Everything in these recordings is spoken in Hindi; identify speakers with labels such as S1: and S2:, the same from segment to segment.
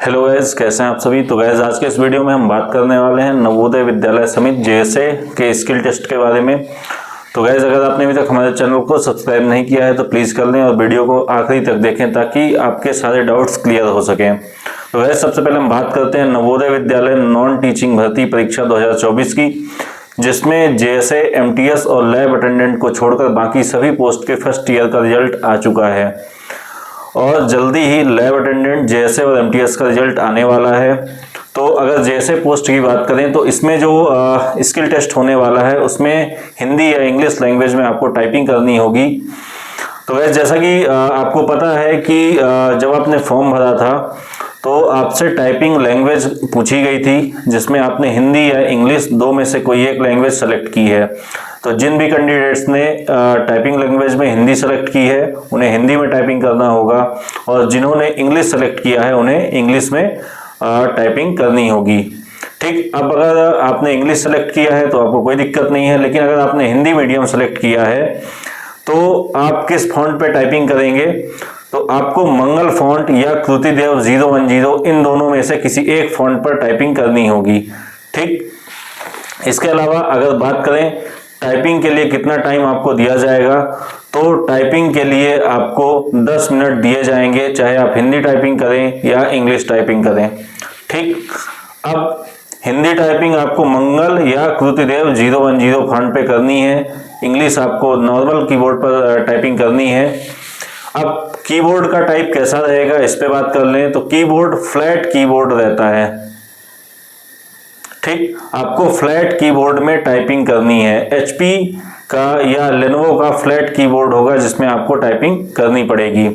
S1: हेलो गैस, कैसे हैं आप सभी। तो गैस आज के इस वीडियो में हम बात करने वाले हैं नवोदय विद्यालय समिति जेएसए के स्किल टेस्ट के बारे में। तो गैस अगर आपने अभी तक हमारे चैनल को सब्सक्राइब नहीं किया है तो प्लीज़ कर लें और वीडियो को आखिरी तक देखें ताकि आपके सारे डाउट्स क्लियर हो सकें। तो गैस सबसे पहले हम बात करते हैं नवोदय विद्यालय नॉन टीचिंग भर्ती परीक्षा 2024 की, जिसमें जेएसए, एमटीएस और लैब अटेंडेंट को छोड़कर बाकी सभी पोस्ट के फर्स्ट ईयर का रिजल्ट आ चुका है और जल्दी ही लैब अटेंडेंट, जेएसए और एमटीएस का रिजल्ट आने वाला है। तो अगर जेएसए पोस्ट की बात करें तो इसमें जो स्किल टेस्ट होने वाला है उसमें हिंदी या इंग्लिश लैंग्वेज में आपको टाइपिंग करनी होगी। तो वैसे जैसा कि आपको पता है कि जब आपने फॉर्म भरा था तो आपसे टाइपिंग लैंग्वेज पूछी गई थी, जिसमें आपने हिंदी या इंग्लिश दो में से कोई एक लैंग्वेज सेलेक्ट की है। तो जिन भी कैंडिडेट्स ने टाइपिंग लैंग्वेज में हिंदी सेलेक्ट की है उन्हें हिंदी में टाइपिंग करना होगा और जिन्होंने इंग्लिश सेलेक्ट किया है उन्हें इंग्लिश में टाइपिंग करनी होगी। ठीक, अब अगर आपने इंग्लिश सेलेक्ट किया है तो आपको कोई दिक्कत नहीं है, लेकिन अगर आपने हिंदी मीडियम सेलेक्ट किया है तो आप किस फॉन्ट पे टाइपिंग करेंगे, तो आपको मंगल फॉन्ट या कृतिदेव 010 इन दोनों में से किसी एक फॉन्ट पर टाइपिंग करनी होगी। ठीक, इसके अलावा अगर बात करें टाइपिंग के लिए कितना टाइम आपको दिया जाएगा, तो टाइपिंग के लिए आपको 10 मिनट दिए जाएंगे, चाहे आप हिंदी टाइपिंग करें या इंग्लिश टाइपिंग करें। ठीक, अब हिंदी टाइपिंग आपको मंगल या कृतिदेव 010 फॉन्ट पे करनी है, इंग्लिश आपको नॉर्मल कीबोर्ड पर टाइपिंग करनी है। अब कीबोर्ड का टाइप कैसा रहेगा इस पे बात कर लें, तो कीबोर्ड फ्लैट कीबोर्ड रहता है। ठीक, आपको फ्लैट कीबोर्ड में टाइपिंग करनी है। एचपी का या लेनोवो का फ्लैट कीबोर्ड होगा जिसमें आपको टाइपिंग करनी पड़ेगी।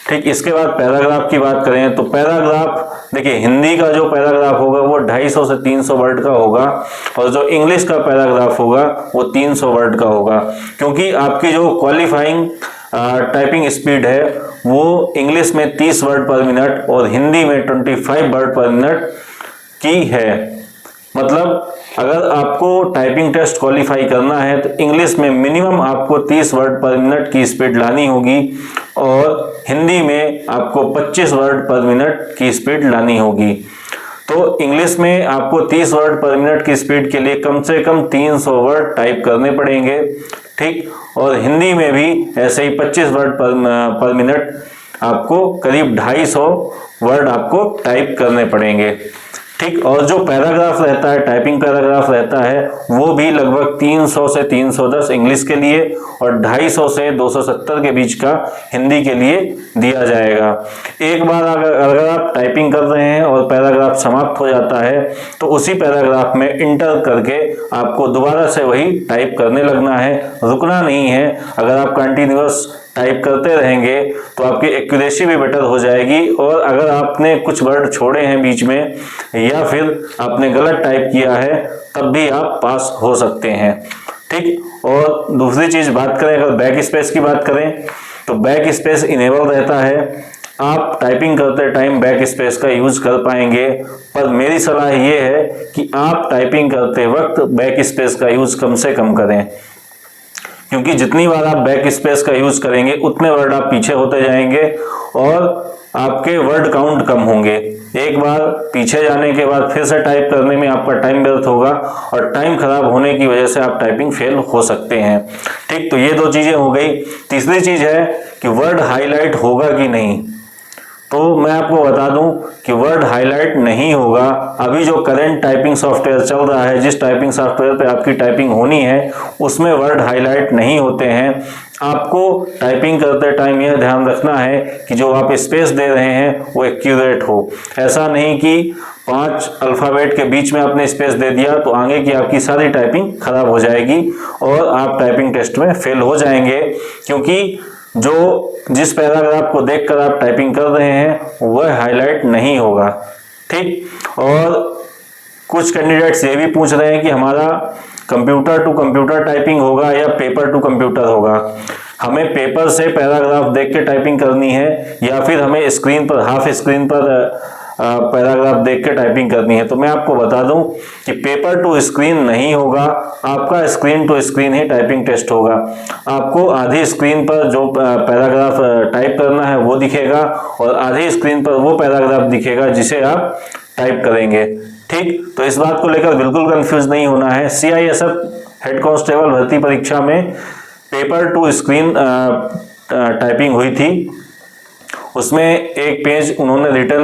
S1: ठीक, इसके बाद पैराग्राफ की बात करें तो पैराग्राफ देखिए, हिंदी का जो पैराग्राफ होगा वो 250 से 300 वर्ड का होगा और जो इंग्लिश का पैराग्राफ होगा वो 300 वर्ड का होगा, क्योंकि आपकी जो क्वालिफाइंग टाइपिंग स्पीड है वो इंग्लिश में 30 वर्ड पर मिनट और हिंदी में 25 वर्ड पर मिनट की है। मतलब अगर आपको टाइपिंग टेस्ट क्वालिफाई करना है तो इंग्लिश में मिनिमम आपको 30 वर्ड पर मिनट की स्पीड लानी होगी और हिंदी में आपको 25 वर्ड पर मिनट की स्पीड लानी होगी। तो इंग्लिश में आपको 30 वर्ड पर मिनट की स्पीड के लिए कम से कम 300 वर्ड टाइप करने पड़ेंगे। ठीक, और हिंदी में भी ऐसे ही 25 वर्ड पर मिनट आपको करीब 250 वर्ड आपको टाइप करने पड़ेंगे। ठीक, और जो पैराग्राफ रहता है, टाइपिंग पैराग्राफ रहता है, वो भी लगभग 300 से 310 इंग्लिश के लिए और 250 से 270 के बीच का हिंदी के लिए दिया जाएगा। एक बार अगर आप टाइपिंग कर रहे हैं और पैराग्राफ समाप्त हो जाता है तो उसी पैराग्राफ में इंटर करके आपको दोबारा से वही टाइप करने लगना है, रुकना नहीं है। अगर आप कंटिन्यूअस टाइप करते रहेंगे तो आपकी एक्यूरेसी भी बेटर हो जाएगी और अगर आपने कुछ वर्ड छोड़े हैं बीच में या फिर आपने गलत टाइप किया है तब भी आप पास हो सकते हैं। ठीक, और दूसरी चीज बात करें, अगर बैक स्पेस की बात करें तो बैक स्पेस इनेबल रहता है, आप टाइपिंग करते टाइम बैक स्पेस का यूज कर पाएंगे, पर मेरी सलाह ये है कि आप टाइपिंग करते वक्त बैक स्पेस का यूज कम से कम करें, क्योंकि जितनी बार आप बैक स्पेस का यूज करेंगे उतने वर्ड आप पीछे होते जाएंगे और आपके वर्ड काउंट कम होंगे। एक बार पीछे जाने के बाद फिर से टाइप करने में आपका टाइम व्यर्थ होगा और टाइम खराब होने की वजह से आप टाइपिंग फेल हो सकते हैं। ठीक, तो ये दो चीजें हो गई। तीसरी चीज है कि वर्ड हाईलाइट होगा कि नहीं, तो मैं आपको बता दूं कि वर्ड हाईलाइट नहीं होगा। अभी जो करंट टाइपिंग सॉफ्टवेयर चल रहा है, जिस टाइपिंग सॉफ्टवेयर पे आपकी टाइपिंग होनी है उसमें वर्ड हाईलाइट नहीं होते हैं। आपको टाइपिंग करते टाइम यह ध्यान रखना है कि जो आप स्पेस दे रहे हैं वो एक्यूरेट हो। ऐसा नहीं कि 5 अल्फाबेट के बीच में आपने स्पेस दे दिया तो आगे की आपकी सारी टाइपिंग खराब हो जाएगी और आप टाइपिंग टेस्ट में फेल हो जाएंगे, क्योंकि जो जिस पैराग्राफ को देखकर आप टाइपिंग कर रहे हैं वह हाईलाइट नहीं होगा। ठीक, और कुछ कैंडिडेट्स ये भी पूछ रहे हैं कि हमारा कंप्यूटर टू कंप्यूटर टाइपिंग होगा या पेपर टू कंप्यूटर होगा। हमें पेपर से पैराग्राफ देख के टाइपिंग करनी है या फिर हमें स्क्रीन पर, हाफ स्क्रीन पर पैराग्राफ देख के टाइपिंग करनी है। तो मैं आपको बता दूं कि पेपर टू स्क्रीन नहीं होगा, आपका स्क्रीन टू स्क्रीन ही टाइपिंग टेस्ट होगा। आपको आधी स्क्रीन पर जो पैराग्राफ टाइप करना है वो दिखेगा और आधी स्क्रीन पर वो पैराग्राफ दिखेगा जिसे आप टाइप करेंगे। ठीक, तो इस बात को लेकर बिल्कुल कंफ्यूज नहीं होना है। CISF हेड कांस्टेबल भर्ती परीक्षा में पेपर टू स्क्रीन टाइपिंग हुई थी, उसमें एक पेज उन्होंने रिटर्न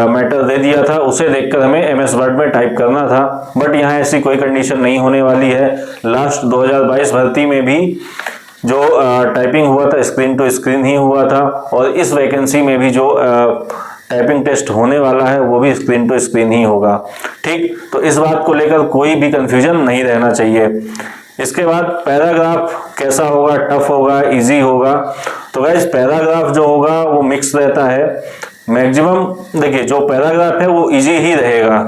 S1: मैटर दे दिया था, उसे देखकर हमें MS वर्ड में टाइप करना था। बट यहाँ ऐसी कोई कंडीशन नहीं होने वाली है। लास्ट 2022 भर्ती में भी जो टाइपिंग हुआ था स्क्रीन टू स्क्रीन ही हुआ था और इस वैकेंसी में भी जो टाइपिंग टेस्ट होने वाला है वो भी स्क्रीन टू स्क्रीन ही होगा। ठीक, तो इस बात को लेकर कोई भी कंफ्यूजन नहीं रहना चाहिए। इसके बाद पैराग्राफ कैसा होगा, टफ होगा, इजी होगा? तो गाइस पैराग्राफ जो होगा वो मिक्स रहता है। मैक्सिमम देखिए जो पैराग्राफ है वो इजी ही रहेगा।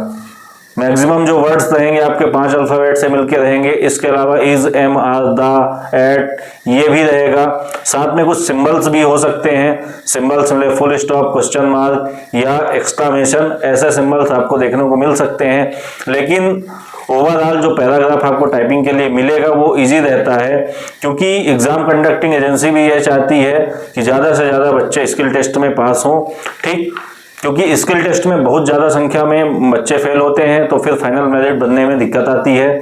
S1: मैक्सिमम जो वर्ड्स रहेंगे आपके 5 अल्फाबेट से मिलके रहेंगे। इसके अलावा is, am, are, the, at ये भी रहेगा। साथ में कुछ सिंबल्स भी हो सकते हैं। सिंबल्स में फुल स्टॉप, क्वेश्चन मार्क या एक्सक्लेमेशन, ऐसे सिंबल्स आपको देखने को मिल सकते हैं। लेकिन ओवरऑल जो पैराग्राफ आपको टाइपिंग के लिए मिलेगा वो इजी रहता है, क्योंकि एग्जाम कंडक्टिंग एजेंसी भी यह चाहती है कि ज़्यादा से ज़्यादा बच्चे स्किल टेस्ट में पास हों। ठीक, क्योंकि स्किल टेस्ट में बहुत ज़्यादा संख्या में बच्चे फेल होते हैं तो फिर फाइनल मेरिट बनने में दिक्कत आती है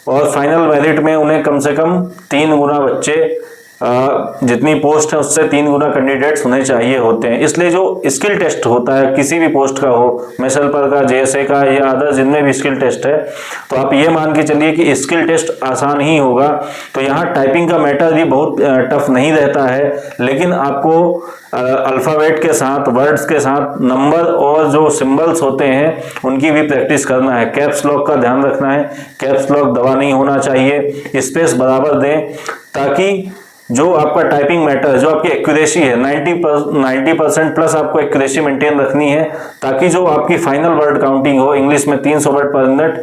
S1: और फाइनल मेरिट में उन्हें कम से कम 3 गुना बच्चे, जितनी पोस्ट है उससे 3 गुना कैंडिडेट्स उन्हें चाहिए होते हैं। इसलिए जो स्किल टेस्ट होता है किसी भी पोस्ट का हो, मिसल पर का, JSA का या अदर जिनमें भी स्किल टेस्ट है, तो आप ये मान के चलिए कि स्किल टेस्ट आसान ही होगा। तो यहाँ टाइपिंग का मैटर भी बहुत टफ नहीं रहता है, लेकिन आपको अल्फ़ाबेट के साथ, वर्ड्स के साथ नंबर और जो सिंबल्स होते हैं उनकी भी प्रैक्टिस करना है। कैप्स लॉक का ध्यान रखना है, कैप्स लॉक दबा नहीं होना चाहिए, स्पेस बराबर दें, ताकि जो आपका टाइपिंग मैटर, जो आपकी एक्यूरेसी है 90% प्लस आपको एक्यूरेसी मेंटेन रखनी है, ताकि जो आपकी फाइनल वर्ड काउंटिंग हो, इंग्लिश में 300 वर्ड पर मिनट,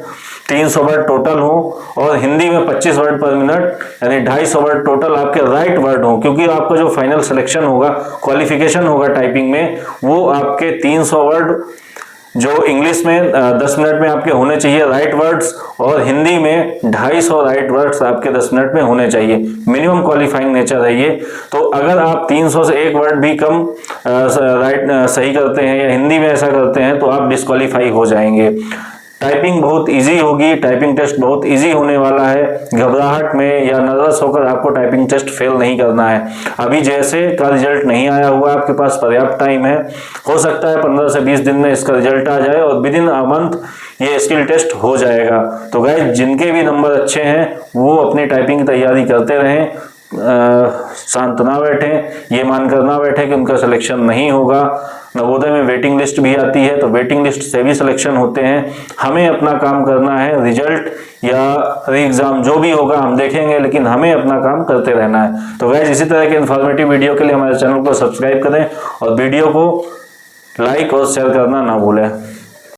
S1: 300 वर्ड टोटल हो और हिंदी में 25 वर्ड पर मिनट यानी 250 वर्ड टोटल आपके राइट वर्ड हो। क्योंकि आपका जो फाइनल सिलेक्शन होगा, क्वालिफिकेशन होगा टाइपिंग में, वो आपके 300 वर्ड जो इंग्लिश में 10 मिनट में आपके होने चाहिए राइट वर्ड्स और हिंदी में 250 राइट वर्ड्स आपके 10 मिनट में होने चाहिए। मिनिमम क्वालिफाइंग नेचर है ये। तो अगर आप 300 से एक वर्ड भी कम सही करते हैं या हिंदी में ऐसा करते हैं तो आप डिस्क्वालीफाई हो जाएंगे। टाइपिंग बहुत इजी होगी, टाइपिंग टेस्ट बहुत इजी होने वाला है। घबराहट में या नर्वस होकर आपको टाइपिंग टेस्ट फेल नहीं करना है। अभी जैसे का रिजल्ट नहीं आया हुआ, आपके पास पर्याप्त टाइम है, हो सकता है 15 से 20 दिन में इसका रिजल्ट आ जाए और विदिन अ मंथ ये स्किल टेस्ट हो जाएगा। तो गाइस जिनके भी नंबर अच्छे हैं वो अपनी टाइपिंग की तैयारी करते रहें, शांत ना बैठें, ये मानकर ना बैठें कि उनका सिलेक्शन नहीं होगा। नवोदय में वेटिंग लिस्ट भी आती है तो वेटिंग लिस्ट से भी सिलेक्शन होते हैं। हमें अपना काम करना है, रिजल्ट या री एग्जाम जो भी होगा हम देखेंगे, लेकिन हमें अपना काम करते रहना है। तो गाइस इसी तरह के इन्फॉर्मेटिव वीडियो के लिए हमारे चैनल को सब्सक्राइब करें और वीडियो को लाइक और शेयर करना ना भूलें।